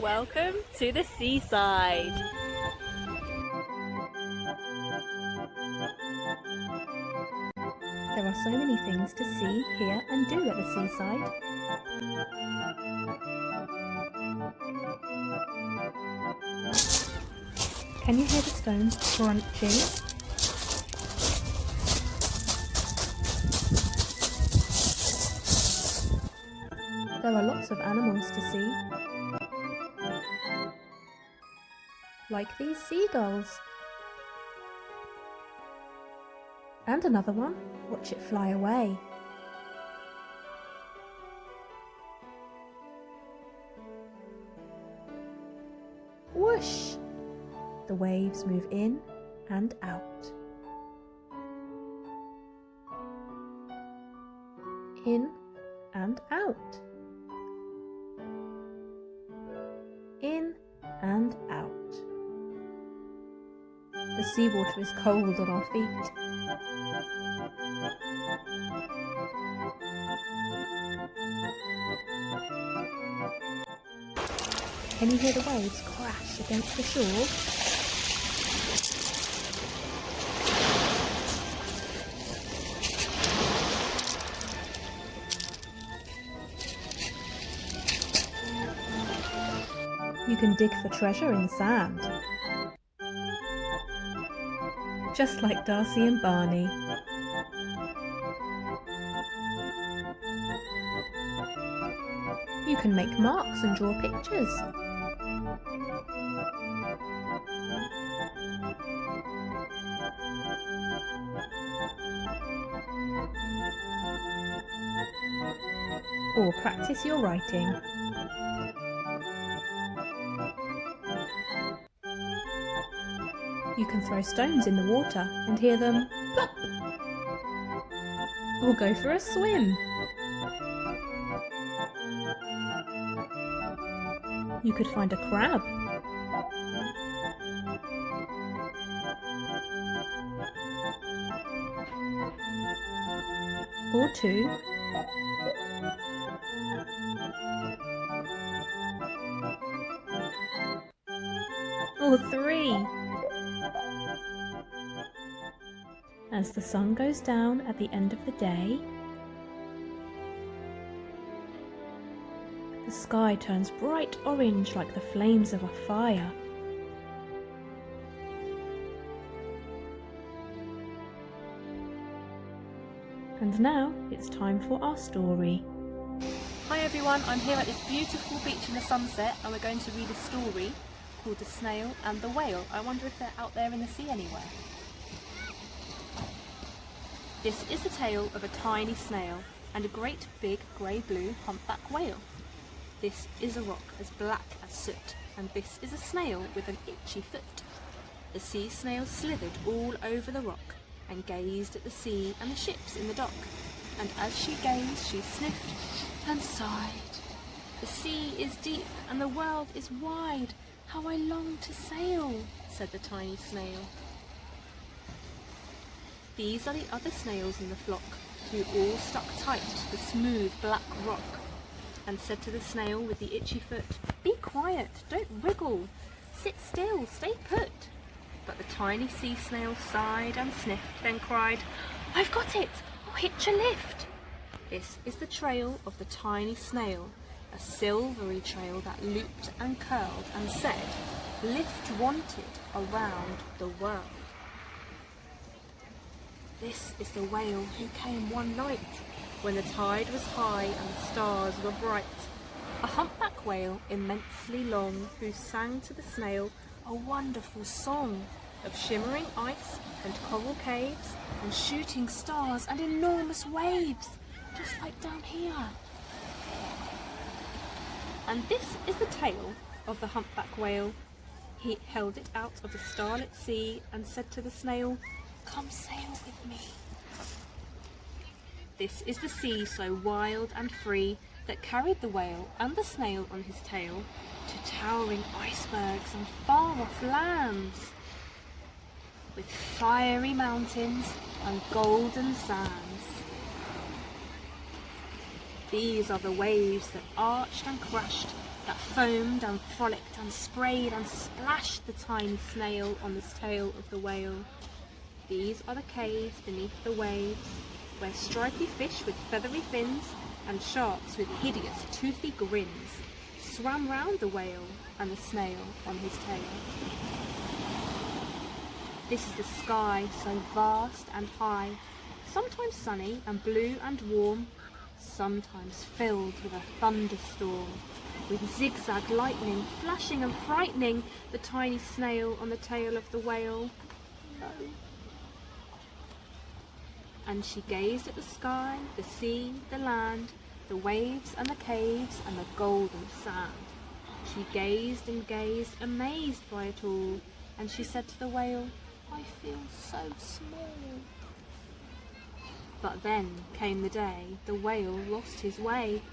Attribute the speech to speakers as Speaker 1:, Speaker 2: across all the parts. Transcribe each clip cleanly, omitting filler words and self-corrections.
Speaker 1: Welcome to the seaside. There are so many things to see, hear and do at the seaside. Can you hear the stones crunching? There are lots of animals to see, like these seagulls. And another one, watch it fly away. Whoosh! The waves move in and out. In and out. In and out. The seawater is cold on our feet. Can you hear the waves crash against the shore? You can dig for treasure in the sand, just like Darcy and Barney. You can make marks and draw pictures. Or practice your writing. You can throw stones in the water and hear them plop. Or go for a swim. You could find a crab. Or two. Or three. As the sun goes down at the end of the day, the sky turns bright orange like the flames of a fire. And now it's time for our story.
Speaker 2: Hi everyone, I'm here at this beautiful beach in the sunset and we're going to read a story called The Snail and the Whale. I wonder if they're out there in the sea anywhere. This is the tale of a tiny snail and a great big grey-blue humpback whale. This is a rock as black as soot, and this is a snail with an itchy foot. The sea snail slithered all over the rock and gazed at the sea and the ships in the dock. And as she gazed, she sniffed and sighed. The sea is deep and the world is wide. How I long to sail, said the tiny snail. These are the other snails in the flock, who all stuck tight to the smooth black rock, and said to the snail with the itchy foot, "Be quiet, don't wriggle, sit still, stay put." But the tiny sea snail sighed and sniffed, then cried, "I've got it, I'll hitch a lift." This is the trail of the tiny snail, a silvery trail that looped and curled and said, "Lift wanted around the world." This is the whale who came one night when the tide was high and the stars were bright. A humpback whale immensely long who sang to the snail a wonderful song of shimmering ice and coral caves and shooting stars and enormous waves, just like down here. And this is the tale of the humpback whale. He held it out of the starlit sea and said to the snail, "Come sail with me." This is the sea so wild and free that carried the whale and the snail on his tail to towering icebergs and far-off lands, with fiery mountains and golden sands. These are the waves that arched and crashed, that foamed and frolicked and sprayed and splashed the tiny snail on the tail of the whale. These are the caves beneath the waves, where stripy fish with feathery fins and sharks with hideous toothy grins swam round the whale and the snail on his tail. This is the sky, so vast and high, sometimes sunny and blue and warm, sometimes filled with a thunderstorm, with zigzag lightning flashing and frightening the tiny snail on the tail of the whale. Oh. And she gazed at the sky, the sea, the land, the waves and the caves and the golden sand. She gazed and gazed, amazed by it all, and she said to the whale, "I feel so small." But then came the day the whale lost his way.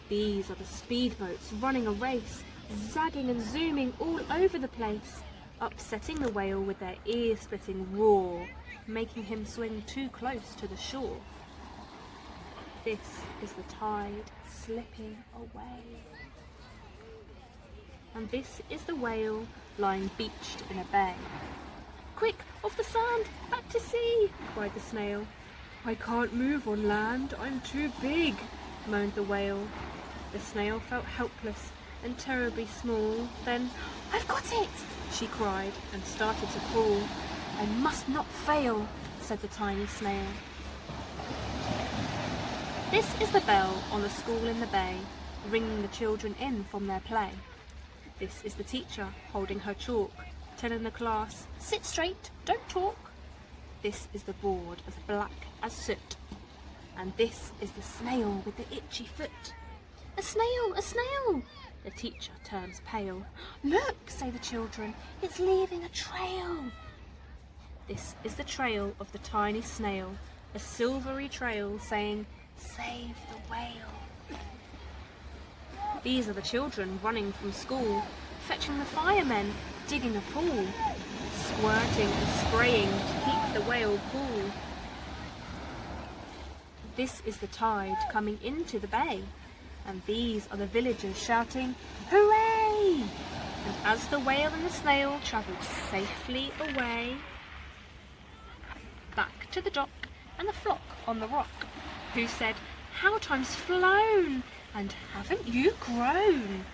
Speaker 2: These are the speedboats running a race, zagging and zooming all over the place, upsetting the whale with their ear-splitting roar, making him swing too close to the shore. This is the tide slipping away. And this is the whale lying beached in a bay. "Quick, off the sand, back to sea," cried the snail. "I can't move on land, I'm too big," moaned the whale. The snail felt helpless and terribly small. Then, "I've got it!" she cried and started to crawl. "I must not fail," said the tiny snail. This is the bell on the school in the bay, ringing the children in from their play. This is the teacher holding her chalk, telling the class, "Sit straight, don't talk." This is the board as black as soot. And this is the snail with the itchy foot. "A snail, a snail!" The teacher turns pale. "Look," say the children, "it's leaving a trail." This is the trail of the tiny snail, a silvery trail saying, "Save the whale." These are the children running from school, fetching the firemen, digging a pool, squirting and spraying to keep the whale cool. This is the tide coming into the bay, and these are the villagers shouting, "Hooray!" And as the whale and the snail travelled safely away, back to the dock and the flock on the rock, who said, "How time's flown, and haven't you grown?"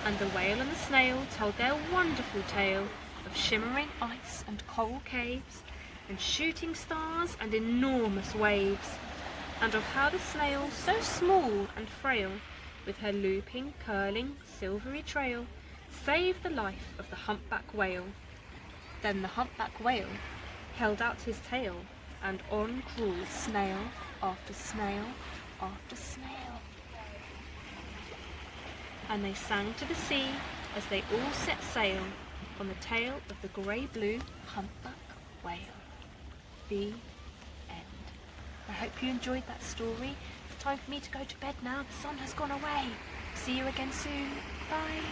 Speaker 2: And the whale and the snail told their wonderful tale of shimmering ice and coral caves, and shooting stars and enormous waves, and of how the snail, so small and frail, with her looping, curling, silvery trail, saved the life of the humpback whale. Then the humpback whale held out his tail, and on crawled snail after snail after snail. And they sang to the sea as they all set sail on the tail of the grey-blue humpback whale. The end. I hope you enjoyed that story. It's time for me to go to bed now. The sun has gone away. See you again soon. Bye.